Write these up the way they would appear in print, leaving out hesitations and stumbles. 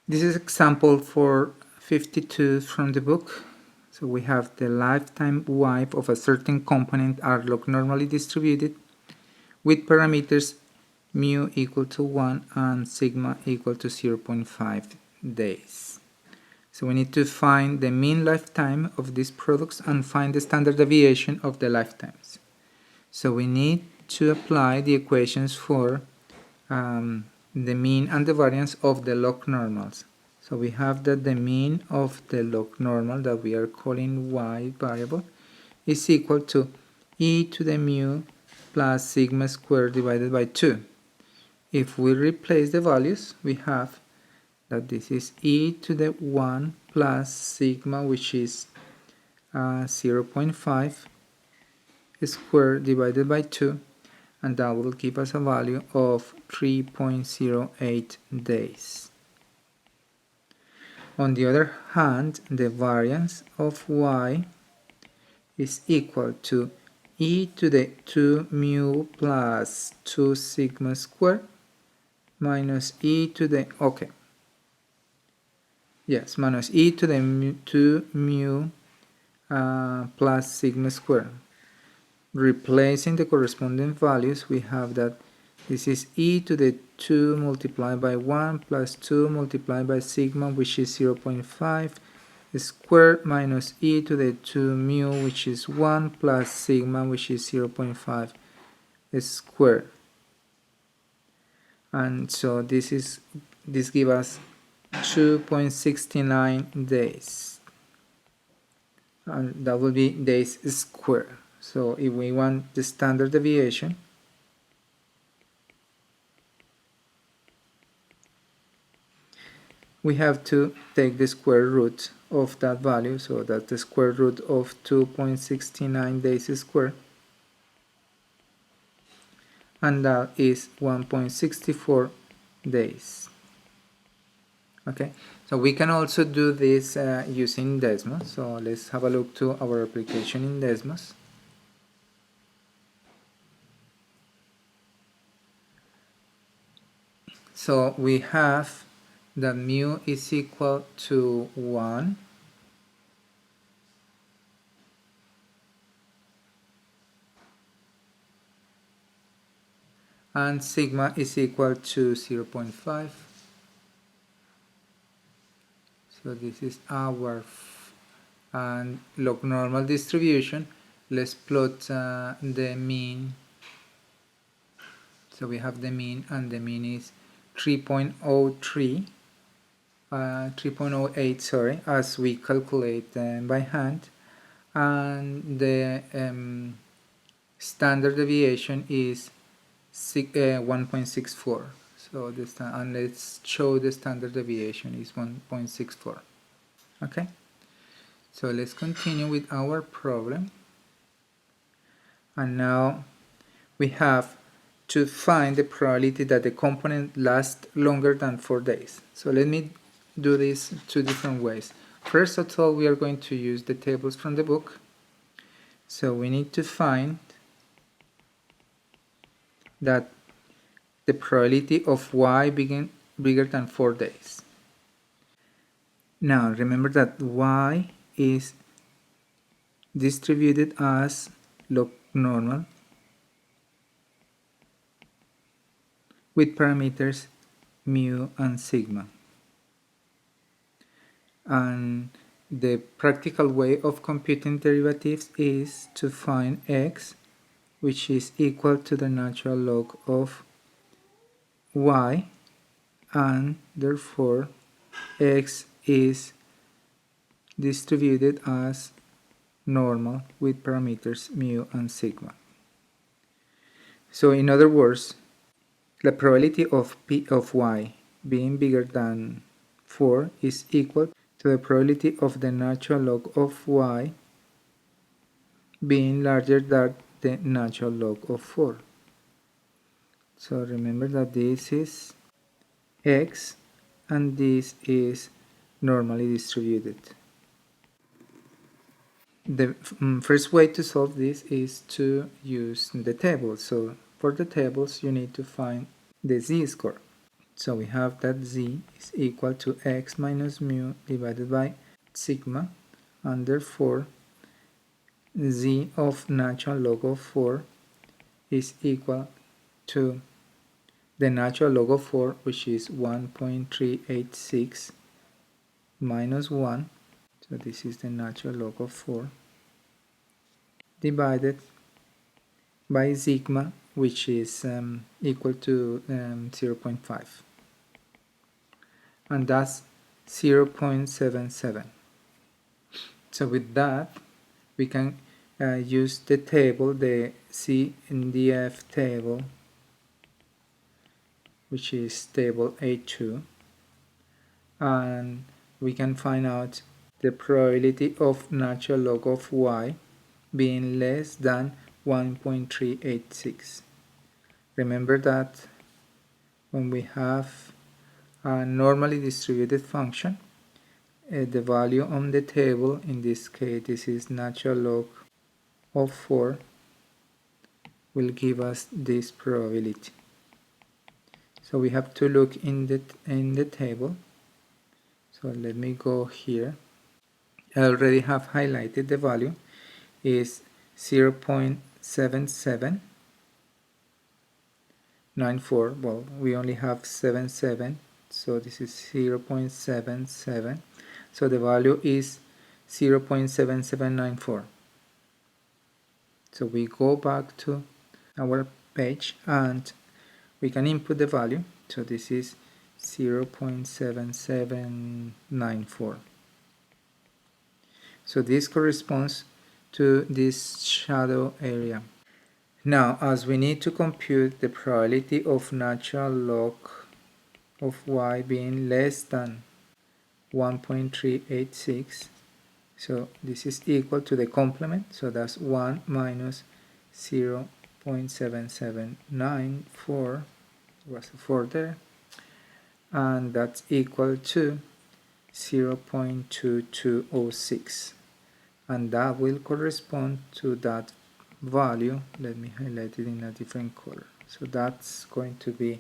This is example for 52 from the book. So we have the lifetime y of a certain component are log normally distributed with parameters mu equal to 1 and sigma equal to 0.5 days. So we need to find the mean lifetime of these products and find the standard deviation of the lifetimes. So we need to apply the equations for the mean and the variance of the log normals. So we have that the mean of the log normal that we are calling y variable is equal to e to the mu plus sigma squared divided by 2. If we replace the values, we have that this is e to the 1 plus sigma, which is 0.5 squared divided by 2, and that will give us a value of 3.08 days. On the other hand, the variance of y is equal to e to the 2 mu plus 2 sigma squared minus e to the, minus e to the 2 mu plus sigma squared. Replacing the corresponding values, we have that this is e to the 2 multiplied by 1 plus 2 multiplied by sigma, which is 0.5 squared, minus e to the 2 mu, which is 1 plus sigma, which is 0.5 squared. And so this gives us 2.69 days, and that will be days squared. So if we want the standard deviation, we have to take the square root of that value, so that's the square root of 2.69 days squared, and that is 1.64 days. Okay, so we can also do this using Desmos. So let's have a look to our application in Desmos. So we have that mu is equal to 1 and sigma is equal to 0.5. So this is our log normal distribution. Let's plot the mean. So we have the mean, and the mean is 3.03, 3.08, sorry, as we calculate by hand, and the standard deviation is 1.64. So this, and let's show the standard deviation is 1.64. Okay, so let's continue with our problem, and now we have to find the probability that the component lasts longer than 4 days. So let me do this 2 different ways. First of all, we are going to use the tables from the book. So we need to find that the probability of y being bigger than 4 days. Now remember that y is distributed as log normal with parameters mu and sigma. And the practical way of computing derivatives is to find x, which is equal to the natural log of y, and therefore x is distributed as normal with parameters mu and sigma. So in other words, the probability of p of y being bigger than 4 is equal to the probability of the natural log of y being larger than the natural log of 4. So remember that this is x and this is normally distributed. The first way to solve this is to use the table. So for the tables you need to find the z-score. So we have that z is equal to x minus mu divided by sigma, and therefore z of natural log of 4 is equal to the natural log of 4, which is 1.386 minus 1, so this is the natural log of 4, divided by sigma, which is equal to 0.5, and that's 0.77. So with that, we can use the table, the CNDF table, which is table A2, and we can find out the probability of natural log of y being less than 1.386. Remember that when we have a normally distributed function, the value on the table, in this case this is natural log of 4, will give us this probability. So we have to look in the table. So let me go here. I already have highlighted the value is 0.7794. Well, we only have 77, so this is 0.77. So the value is 0.7794. So we go back to our page and we can input the value. So this is 0.7794. So this corresponds to this shadow area. Now, as we need to compute the probability of natural log of y being less than 1.386, so this is equal to the complement, so that's 1 minus 0.7794, was a 4 there, and that's equal to 0.2206, and that will correspond to that value. Let me highlight it in a different color. So that's going to be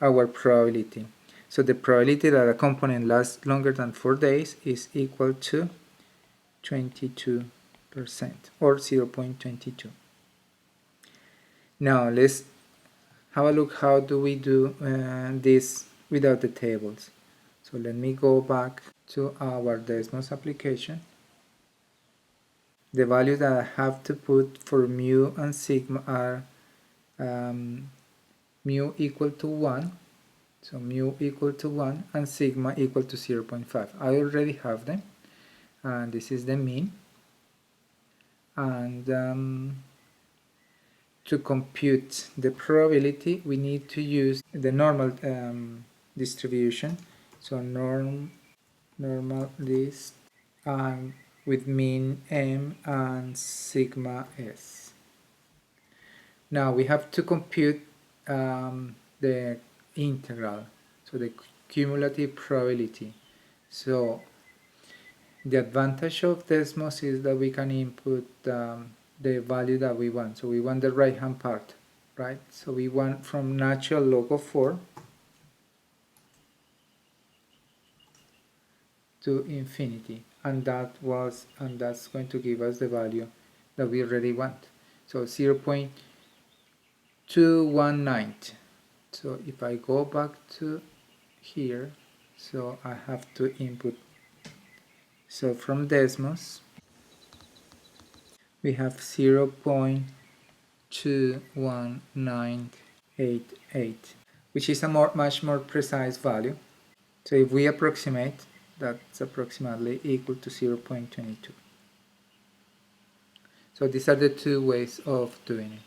our probability. So the probability that a component lasts longer than 4 days is equal to 22%, or 0.22. Now let's have a look how do we do this without the tables. So let me go back to our Desmos application. The values that I have to put for mu and sigma are mu equal to 1, so mu equal to 1 and sigma equal to 0.5. I already have them, and this is the mean. And to compute the probability, we need to use the normal distribution, so normal list, and with mean m and sigma s. Now we have to compute the integral, so the cumulative probability. So the advantage of Desmos is that we can input the value that we want. So we want the right hand part, right? So we want from natural log of 4 to infinity, and that's going to give us the value that we already want. So 0.219. So if I go back to here, so I have to input. So from Desmos we have 0.21988, which is a much more precise value. So if we approximate, that's approximately equal to 0.22. So these are the two ways of doing it.